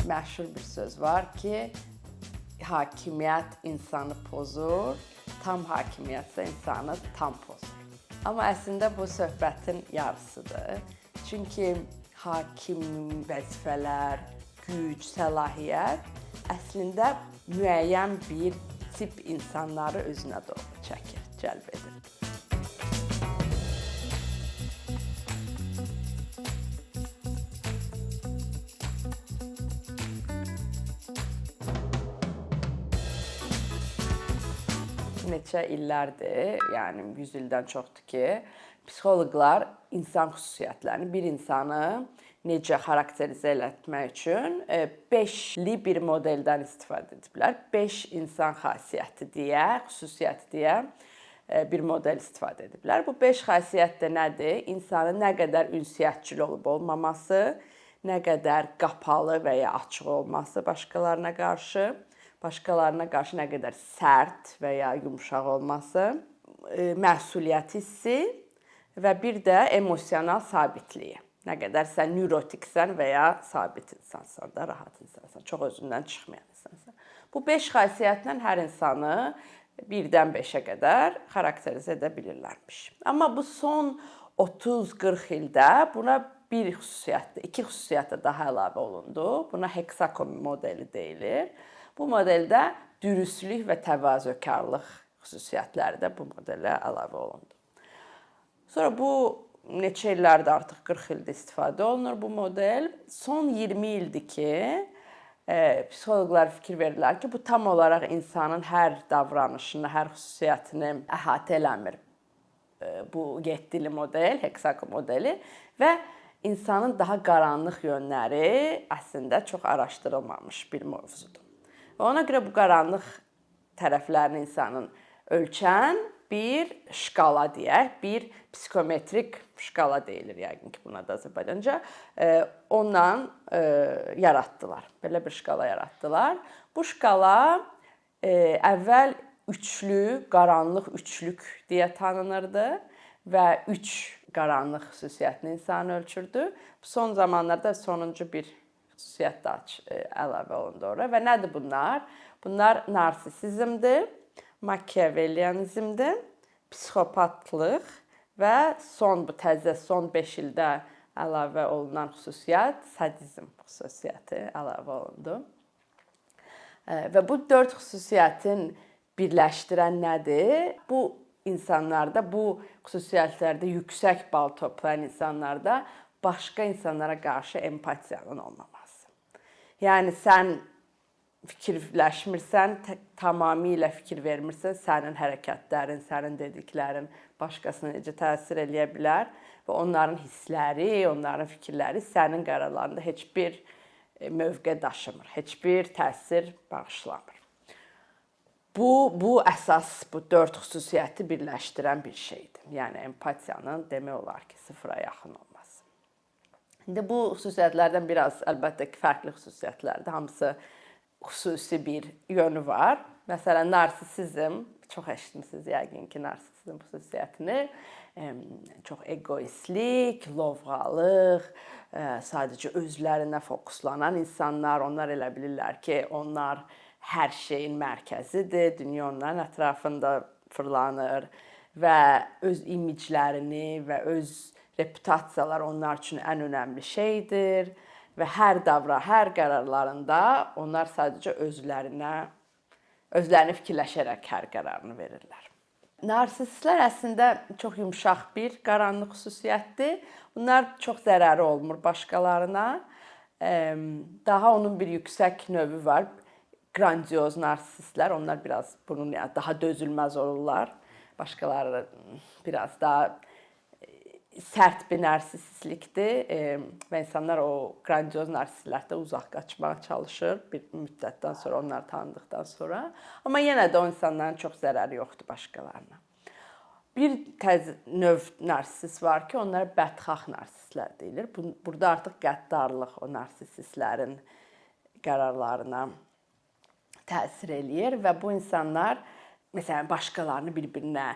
Məşhur bir söz var ki, hakimiyyət insanı pozur, tam hakimiyyətsə insanı tam pozur. Amma əslində bu söhbətin yarısıdır. Çünki hakim vəzifələr, güc, səlahiyyət əslində müəyyən bir tip insanları özünə doğru çəkir, cəlb edir. Neçə illərdir, yəni 100 ildən çoxdur ki, psixoloqlar insan xüsusiyyətlərini, bir insanı necə xarakterizə etmək üçün 5-li bir modeldən istifadə ediblər. 5 insan xasiyyəti deyə, xüsusiyyəti deyə bir model istifadə ediblər. Bu 5 xasiyyət də nədir? İnsanın nə qədər ünsiyyətçil olub olmaması, nə qədər qapalı və ya açıq olması başqalarına qarşı nə qədər sərt və ya yumşaq olması, məsuliyyət hissi və bir də emosional sabitliyi. Nə qədər sən nörotiksən və ya sabit insansan da, rahat insansan, çox özündən çıxmayan insansan. Bu 5 xasiyyətlə hər insanı 1-dən 5-ə qədər xarakterizə edə bilirlərmiş. Amma bu son 30-40 ildə buna bir xüsusiyyət, 2 xüsusiyyət də daha əlavə olundu. Buna hexakon modeli deyilir. Bu modeldə dürüstlük və təvazökarlıq xüsusiyyətləri də bu modelə əlavə olundu. Sonra bu neçə illərdir, artıq 40 ildir istifadə olunur bu model. Son 20 ildir ki, psixoloqlar fikir verirlər ki, bu tam olaraq insanın hər davranışını, hər xüsusiyyətini əhatə eləmir. Bu 7-li model, hexakon modeli və insanın daha qaranlıq yönləri əslində çox araşdırılmamış bir mövzudur. Və ona görə bu qaranlıq tərəflərini insanın ölçən bir şkala deyək, bir psixometrik şkala deyilir yəqin ki, buna da Azərbaycanca. Ondan yaratdılar, belə bir şkala yaratdılar. Bu şkala əvvəl üçlü, qaranlıq üçlük deyə tanınırdı və 3 qaranlıq xüsusiyyətini insan ölçürdü. Son zamanlarda sonuncu bir xüsusiyyət də əlavə olundu ora. Və nədir bunlar? Bunlar narsisizmdir, makiavelyanizmdir, psixopatlıq və son 5 ildə əlavə olunan xüsusiyyət sadizm xüsusiyyəti əlavə olundu. Və bu 4 xüsusiyyətin birləşdirən nədir? Bu insanlarda, bu xüsusiyyətlərdə yüksək bal toplayan insanlarda başqa insanlara qarşı empatiyanın olmaması. Yəni sən fikirləşmirsən, tamamilə fikir vermirsən, sənin hərəkətlərin, sənin dediklərin başqasına necə təsir eləyə bilər və onların hissləri, onların fikirləri sənin qərarlarında heç bir mövqe daşımır, heç bir təsir bağışlamır. Bu əsas, bu 4 xüsusiyyəti birləşdirən bir şeydir. Yəni empatiyanın demək olar ki, sıfıra yaxın olması. İndi bu xüsusiyyətlərdən biraz əlbəttə ki, fərqli xüsusiyyətlərdir. Hamısı xüsusi bir yönü var. Məsələn, narsisizm, çox eşitmisiniz yəqin ki, narsisizm xüsusiyyətini. Çox egoistlik, lovğalıq, sadəcə özlərinə fokuslanan insanlar, onlar elə bilirlər ki, onlar hər şeyin mərkəzidir, dünya onların ətrafında fırlanır və öz imiclərini və öz reputasiyalar onlar üçün ən önəmli şeydir və hər qərarlarında onlar sadəcə özlərini fikirləşərək hər qərarını verirlər. Narsistlər əslində çox yumşaq bir qaranlıq xüsusiyyətdir. Bunlar çox zərəri olmur başqalarına. Daha onun bir yüksək növü var. Grandioz narsistlər, onlar biraz bunun daha dözülməz olurlar. Başqaları biraz daha sərt bir narsistlikdir və insanlar o grandioz narsistlərdən uzaq qaçmağa çalışır bir müddətdən sonra, onları tanıdıqdan sonra. Amma yenə də o insanların çox zərəri yoxdur başqalarına. Bir növ narsist var ki, onlara bədxah narsistlər deyilir. Burada artıq qəddarlıq o narsistlərin qərarlarına təsir eləyir və bu insanlar məsələn başqalarını bir-birinə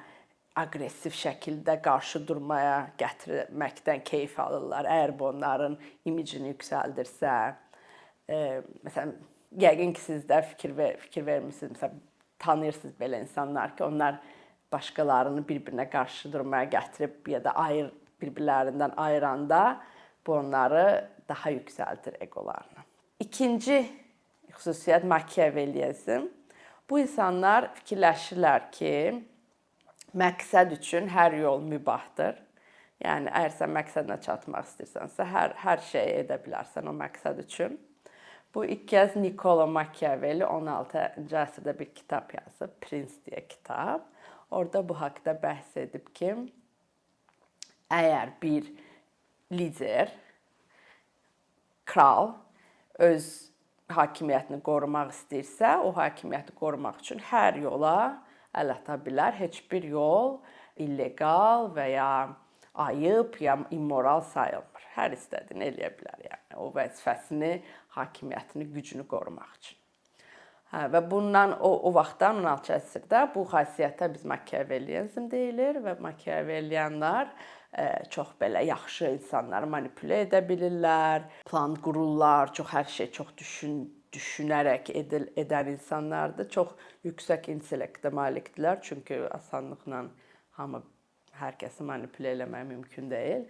aqressiv şəkildə qarşı durmaya gətirməkdən keyf alırlar. Əgər bu onların imicini yüksəldirsə Məsələn, yəqin ki, siz də fikir vermisiniz. Məsələn, tanıyırsınız belə insanlar ki, onlar başqalarını bir-birinə qarşı durmaya gətirib ya da bir-birlərindən ayıranda bu onları daha yüksəldir eqolarını. İkinci xüsusiyyət Makiavellizm. Bu insanlar fikirləşirlər ki, məqsəd üçün hər yol mübahdır. Yəni, əgər sən məqsədinə çatmaq istəyirsənsə, hər şeyi edə bilərsən o məqsəd üçün. Bu ilk kəz Niccolo Machiavelli 16-cı əsrdə bir kitab yazıb, Prins deyə kitab. Orada bu haqda bəhs edib ki, əgər bir lider, kral öz hakimiyyətini qorumaq istəyirsə, o hakimiyyəti qorumaq üçün hər yola əl ata bilər. Heç bir yol illegal və ya ayıb ya immoral sayılmır. Hər istədiyini eləyə bilər, yəni o vəzifəsini, hakimiyyətini, gücünü qorumaq üçün. Və bundan o vaxtdan 16-cı əsrdə bu xasiyyətə biz Makiavellizm deyilir və Makiavelliyanlar çox belə yaxşı insanları manipulə edə bilirlər, plan qururlar, hər şey çox düşünərək edən insanlardır. Çox yüksək intellektə malikdirlər, çünki asanlıqla hər kəsi manipulə eləmək mümkün deyil.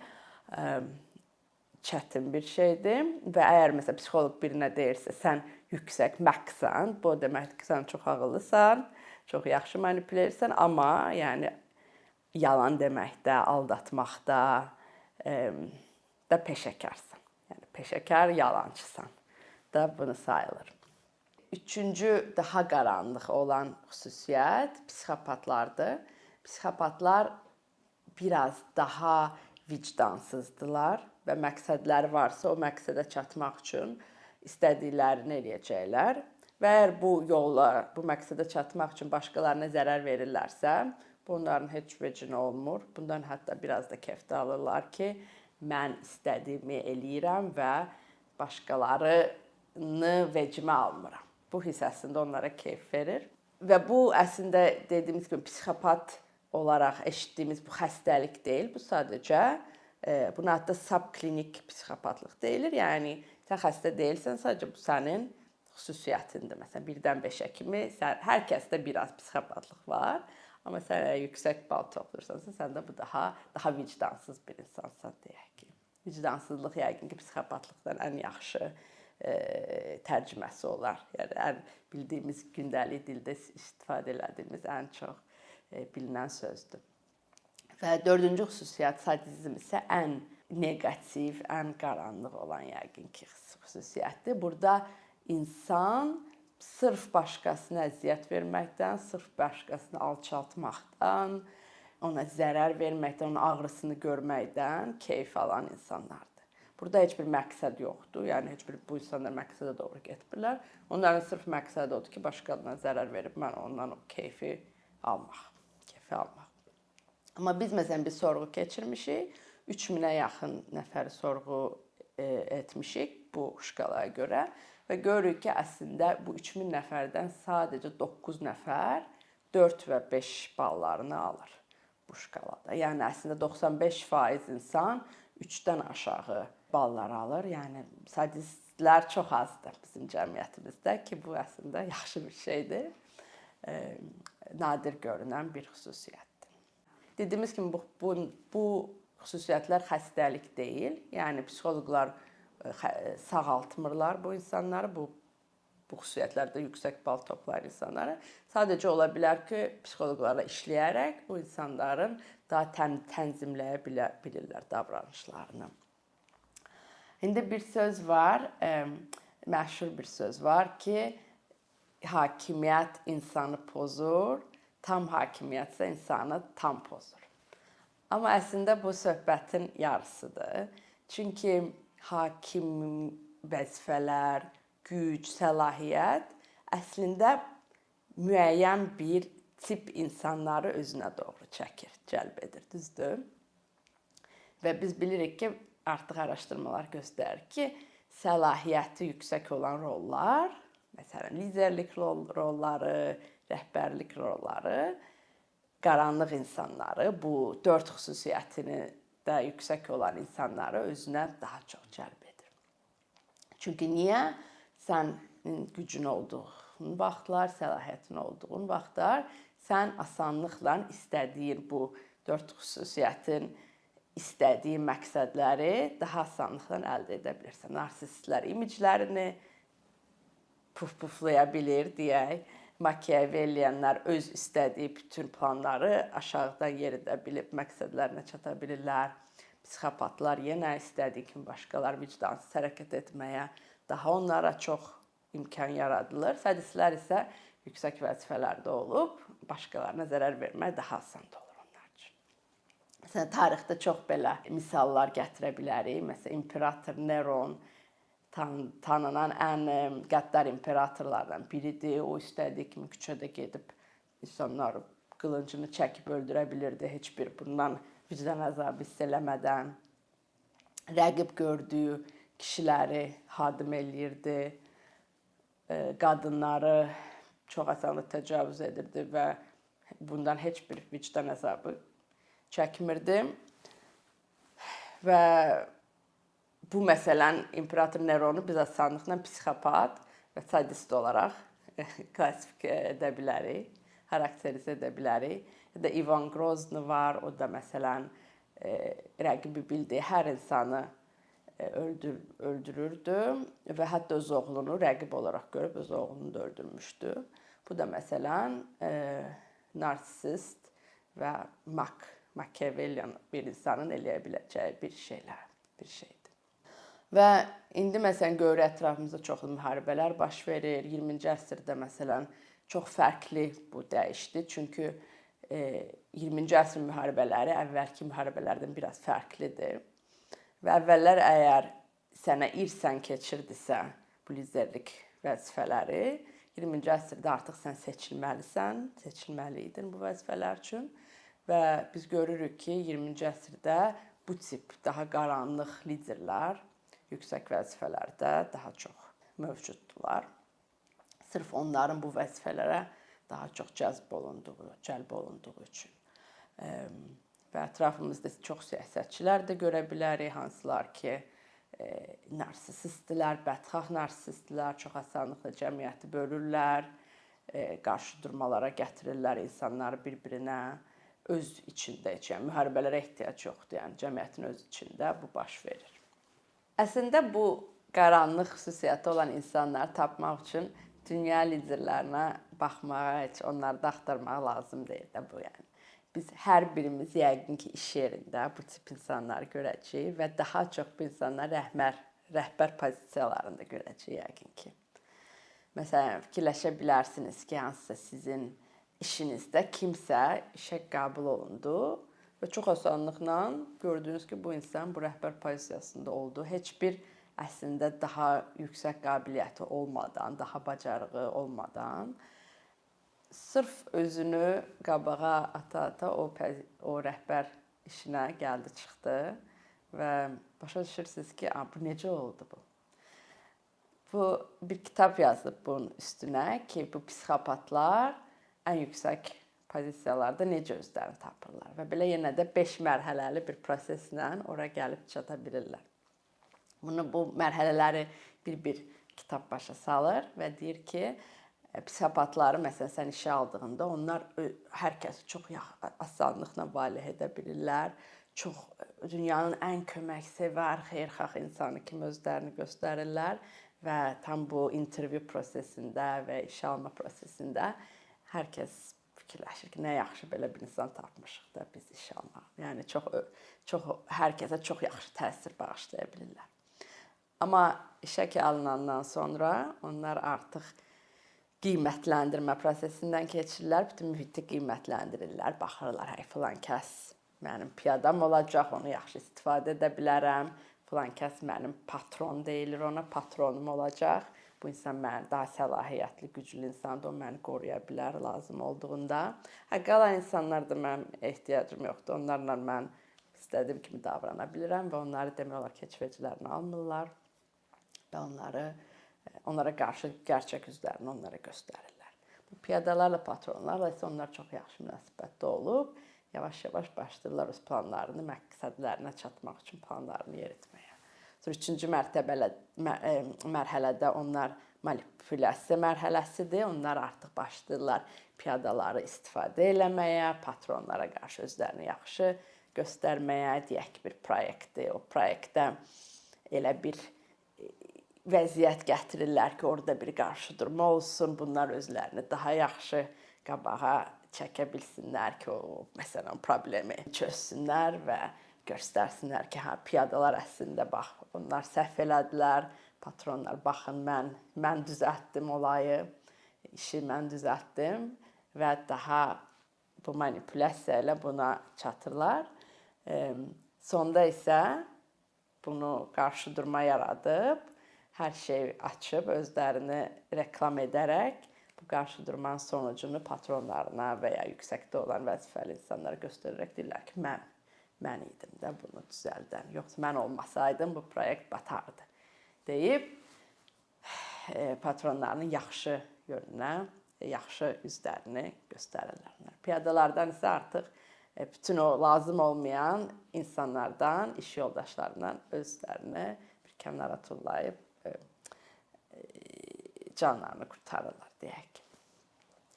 Çətin bir şeydir və əgər məsələn psixoloq birinə deyirsə, sən yüksək məqsən, bu deməkdir ki, sən çox ağıllısan, çox yaxşı manipulə edirsən, amma yəni yalan deməkdə, aldatmaqda da peşəkarsan. Yəni peşəkar yalançısan da bunu sayılır. Üçüncü daha qaranlıq olan xüsusiyyət psixopatlardır. Psixopatlar biraz daha vicdansızdılar və məqsədləri varsa o məqsədə çatmaq üçün istədiklərini eləyəcəklər. Və əgər bu yolla, bu məqsədə çatmaq üçün başqalarına zərər verirlərsə, bunların heç vecinə olmur. Bundan hətta biraz da kef də alırlar ki, mən istədiyimi eləyirəm və başqalarını vecimə almıram. Bu hissəsində onlara keyf verir. Və bu əslində dediyimiz kimi psixopat olaraq eşitdiyimiz bu xəstəlik deyil. Bu sadəcə buna adda subklinik psixopatlıq deyilir. Yəni sən xəstə deyilsən, sadəcə bu sənin xüsusiyyətindir. Məsələn, 1-dən 5-ə kimi hər kəsdə biraz psixopatlıq var. Amma sən yüksək bal toplayırsansa, sən də bu daha vicdansız bir insansan deyək ki. Vicdansızlıq yəqin ki, psixopatlıqdan ən yaxşı tərcüməsi olar. Yəni ən bildiyimiz gündəlik dildə istifadə etdiyimiz ən çox bilinən sözdür. Və dördüncü xüsusiyyət sadizm isə ən neqativ, ən qaranlıq olan yəqin ki, xüsusiyyətdir. Burada insan sırf başqasına əziyyət verməkdən, sırf başqasını alçaltmaqdan, ona zərər verməkdən, onun ağrısını görməkdən keyf alan insanlardır. Burada heç bir məqsəd yoxdur. Yəni heç bir bu insanlar məqsədə doğru getmirlər. Onların sırf məqsədi odur ki, başqalarına zərər verib mən ondan o keyfi almaq. Amma biz məsələn bir sorğu keçirmişik. 3000-ə yaxın nəfəri sorğu etmişik bu şkalaya görə və görürük ki, əslində bu 3000 nəfərdən sadəcə 9 nəfər 4 və 5 ballarını alır bu şkalada. Yəni əslində 95% insan 3-dən aşağı ballar alır. Yəni sadistlər çox azdır bizim cəmiyyətimizdə ki, bu əslində yaxşı bir şeydir. Nadir görünən bir xüsusiyyətdir. Dediyimiz kimi bu xüsusiyyətlər xəstəlik deyil. Yəni psixoloqlar sağaltmırlar bu insanları, bu xüsusiyyətlərdə yüksək bal toplayan insanları. Sadəcə ola bilər ki, psixoloqlarla işləyərək bu insanların daha tənzimləyə bilirlər davranışlarını. İndi bir söz var, məşhur bir söz var ki, hakimiyyət insanı pozur, tam hakimiyyətsə insanı tam pozur. Amma əslində bu söhbətin yarısıdır. Çünki hakim vəzifələr, güc, səlahiyyət əslində müəyyən bir tip insanları özünə doğru çəkir, cəlb edir, düzdür? Və biz bilirik ki, artıq araşdırmalar göstərir ki, səlahiyyəti yüksək olan rollar, məsələn, liderlik rolları, rəhbərlik rolları, qaranlıq insanları, bu 4 xüsusiyyətini də yüksək olan insanları özünə daha çox cəlb edir. Çünki niyə? sənin gücün olduğun vaxtlar, səlahiyyətin olduğun vaxtlar sən asanlıqla istədiyin bu 4 xüsusiyyətin istədiyi məqsədləri daha asanlıqla əldə edə bilirsən. Narsistlər imiclərini puf-puflaya bilir deyək. Makiavelliyənlər öz istədiyi bütün planları aşağıdan yeridə bilib məqsədlərinə çata bilirlər. Psixopatlar yenə istədiyi kimi başqalar vicdansız hərəkət etməyə daha onlara çox imkan yaradılır. Sadistlər isə yüksək vəzifələrdə olub, başqalarına zərər vermək daha asan olur onlar üçün. Məsələn, tarixdə çox belə misallar gətirə bilərik. Məsələn, İmperator Neron tanınan ən qəddar imperatorlardan biridir. O istədiyi kimi küçədə gedib insanları qılıncını çəkib öldürə bilirdi. Heç bir bundan vicdan əzabı hiss eləmədən. Rəqib gördüyü kişiləri hadım eləyirdi. Qadınları çox asanlıqla təcavüz edirdi və bundan heç bir vicdan əzabı çəkmirdi. Və bu məsələn İmperator Neronu biz asanlıqla psixopat və sadist olaraq klassifikə edə bilərik, xarakterizə edə bilərik. Ya da Ivan Grozny var, o da məsələn rəqibi bildiyi hər insanı öldürürdü və hətta öz oğlunu rəqib olaraq görüb öz oğlunu da öldürmüşdü. Bu da məsələn narsist və Machiavellian bir insanın eləyə biləcəyi bir şeydir. Və indi məsələn görürük ətrafımızda çoxlu müharibələr baş verir. 20-ci əsrdə məsələn çox fərqli bu dəyişdi. Çünki 20-ci əsrin müharibələri əvvəlki müharibələrdən biraz fərqlidir. Və əvvəllər əgər sənə irsən keçirdisə bu liderlik vəzifələri, 20-ci əsrdə artıq sən seçilməliydin bu vəzifələr üçün. Və biz görürük ki, 20-ci əsrdə bu tip daha qaranlıq liderlər yüksək vəzifələrdə daha çox mövcuddular. Sırf onların bu vəzifələrə daha çox cəlb olunduğu üçün. Və ətrafımızda çox siyasətçilər də görə bilərik, hansılar ki, narsistdirlər, bədxah narsistdirlər, çox asanlıqla cəmiyyəti bölürlər, qarşıdurmalara gətirirlər insanları bir-birinə, öz içində, yəni müharibələrə ehtiyac yoxdur, yəni cəmiyyətin öz içində bu baş verir. Əslində bu qaranlıq xüsusiyyəti olan insanları tapmaq üçün dünya liderlərinə baxmağa, heç onları da axtarmağa lazım deyil də bu yəni. Biz hər birimiz yəqin ki, iş yerində bu tip insanları görəcəyik və daha çox bu insanları rəhbər pozisiyalarında görəcəyik yəqin ki. Məsələn, fikirləşə bilərsiniz ki, hansısa sizin işinizdə kimsə işə qəbul olundu və çox asanlıqla gördünüz ki, bu insan bu rəhbər pozisiyasında oldu. Heç bir əslində daha yüksək qabiliyyəti olmadan, daha bacarığı olmadan sırf özünü qabağa ata-ata o rəhbər işinə gəldi, çıxdı və başa düşürsünüz ki, bu necə oldu bu? Bu bir kitab yazılıb bunun üstünə ki, bu psixopatlar ən yüksək pozisiyalarda necə özlərini tapırlar və belə yenə də 5 mərhələli bir proseslə ora gəlib çata bilirlər. Bu mərhələləri bir kitab başa salır və deyir ki, psixopatları məsələn sən işə aldığında onlar hər kəsi çox asanlıqla valeh edə bilirlər. Çox dünyanın ən köməksevər, xeyirxah insanı kimi özlərini göstərirlər və tam bu intervyu prosesində və işə alma prosesində hər kəs fikirləşir ki, nə yaxşı belə bir insan tapmışıq da biz işə almaq. Yəni hər kəsə çox yaxşı təsir bağışlaya bilirlər. Amma işə alınandan sonra onlar artıq qiymətləndirmə prosesindən keçirlər, bütün mühiti qiymətləndirirlər, baxırlar, filan kəs mənim piyadam olacaq, onu yaxşı istifadə edə bilərəm, filan kəs mənim patron deyilir ona, patronum olacaq. Bu insan mənim daha səlahiyyətli, güclü insandır, o məni qoruya bilər lazım olduğunda. Qalan insanlar da mənim ehtiyacım yoxdur, onlarla mən istədiyim kimi davrana bilirəm və onları demək olar ki, heç veclərini almırlar və onlara qarşı gerçək üzlərini onlara göstərirlər. Bu piyadalarla, patronlarla isə onlar çox yaxşı münasibətdə olub, yavaş-yavaş başlayırlar öz planlarını, məqsədlərinə çatmaq üçün planlarını yeritməyə. Sonra 3-cü mərhələdə onlar manipulyasiya mərhələsidir. Onlar artıq başlayırlar piyadaları istifadə eləməyə, patronlara qarşı özlərini yaxşı göstərməyə, deyək ki, bir proyektdir. O proyektdə elə bir vəziyyət gətirirlər ki, orada bir qarşıdurma olsun. Bunlar özlərini daha yaxşı qabağa çəkə bilsinlər ki, o məsələn problemi çözsünlər və göstərsinlər ki, hə, piyadalar əslində bax, onlar səhv elədilər. Patronlar, baxın, mən düzəltdim olayı, işi mən düzəltdim və daha bu manipulyasiya ilə buna çatırlar. Sonda isə bunu qarşıdurma yaradıb, hər şey açıb, özlərini reklam edərək bu qarşıdurmanın sonucunu patronlarına və ya yüksəkdə olan vəzifəli insanlara göstərərək deyirlər ki, mən idim də bunu düzəldən, yoxsa mən olmasaydım bu proyekt batardı deyib patronlarının yaxşı yönünə, yaxşı üzlərini göstərirlər. Piyadalardan isə artıq bütün o lazım olmayan insanlardan, iş yoldaşlarından özlərini bir kənara tullayıb canlarını qurtarırlar, deyək.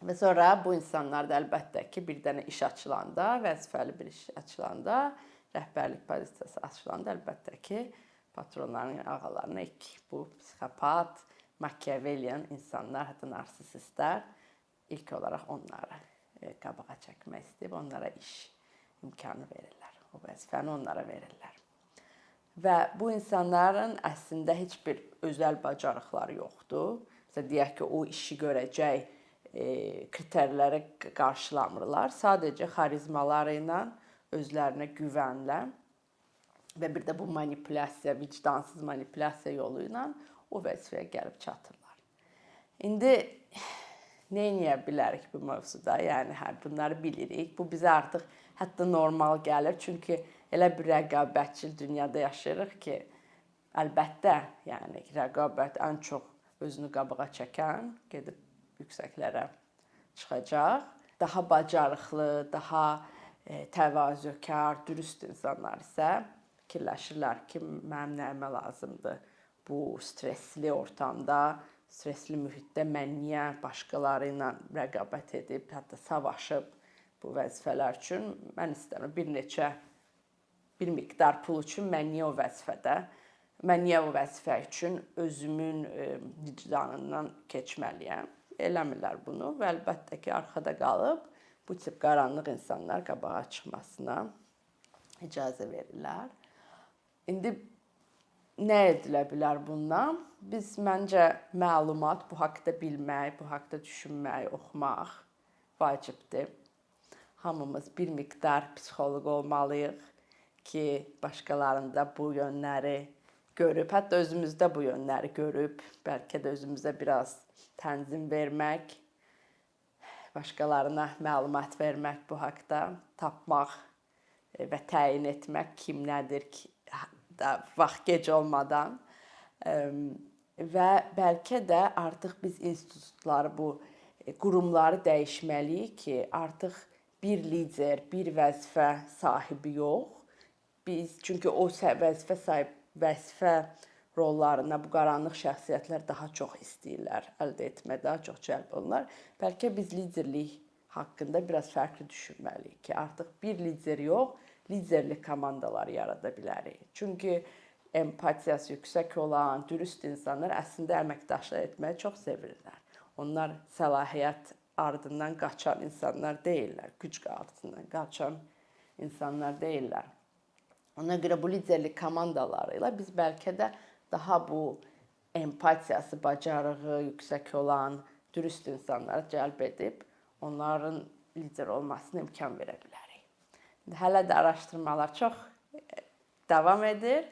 Və sonra bu insanlar da əlbəttə ki, bir dənə iş açılanda, vəzifəli bir iş açılanda, rəhbərlik pozisiyası açılanda əlbəttə ki, patronların ağalarına bu psixopat, Machiavellian insanlar, hətta narsisistlər ilk olaraq onları qabağa çəkmək istəyib, onlara iş imkanı verirlər. O vəzifəni onlara verirlər. Və bu insanların əslində heç bir özəl bacarıqları yoxdur. Məsələn, deyək ki, o işi görəcək kriterləri qarşılamırlar. Sadəcə xarizmaları ilə, özlərinə güvənlə və bir də bu manipulyasiya, vicdansız manipulyasiya yolu ilə o vəzifəyə gəlib çatırlar. İndi nə edə bilərik bu mövzuda? Yəni, bunları bilirik. Bu bizə artıq hətta normal gəlir. Çünki elə bir rəqabətçil dünyada yaşayırıq ki, əlbəttə, yəni rəqabət ən çox özünü qabağa çəkən gedib yüksəklərə çıxacaq. Daha bacarıqlı, daha təvazökar, dürüst insanlar isə fikirləşirlər ki, mənim nəyimə lazımdır bu stresli ortamda, stresli mühitdə mən niyə başqaları ilə rəqabət edib, hətta savaşıb bu vəzifələr üçün mən istəmirəm. Bir miqdar pul üçün mən niyə o vəzifə üçün özümün vicdanından keçməliyəm? Eləmirlər bunu və əlbəttə ki, arxada qalıb bu tip qaranlıq insanlar qabağa çıxmasına icazə verirlər. İndi nə edilə bilər bundan? Biz məncə məlumat, bu haqda bilmək, bu haqda düşünmək, oxumaq vacibdir. Hamımız bir miqdar psixoloq olmalıyıq ki, başqalarında bu yönləri görüb, hətta özümüzdə bu yönləri görüb, bəlkə də özümüzə biraz tənzim vermək, başqalarına məlumat vermək bu haqda, tapmaq və təyin etmək kim nədir ki, vaxt gec olmadan və bəlkə də artıq biz institutları, bu qurumları dəyişməliyik ki, artıq bir lider, bir vəzifə sahibi yox. Çünki o vəzifə rollarına bu qaranlıq şəxsiyyətlər daha çox istəyirlər əldə etməyə, daha çox cəlb olunurlar. Bəlkə biz liderlik haqqında biraz fərqli düşünməliyik ki, artıq bir lider yox, liderlik komandaları yarada bilərik. Çünki empatiyası yüksək olan, dürüst insanlar əslində əməkdaşlıq etməyi çox sevirlər. Onlar səlahiyyət ardından qaçan insanlar deyillər, güc ardından qaçan insanlar deyillər. Ona görə bu liderlik komandaları ilə biz bəlkə də daha bu empatiyası, bacarığı yüksək olan, dürüst insanları cəlb edib, onların lider olmasına imkan verə bilərik. Hələ də araşdırmalar çox davam edir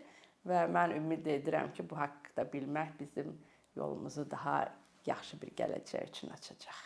və mən ümid edirəm ki, bu haqqda bilmək bizim yolumuzu daha yaxşı bir gələcək üçün açacaq.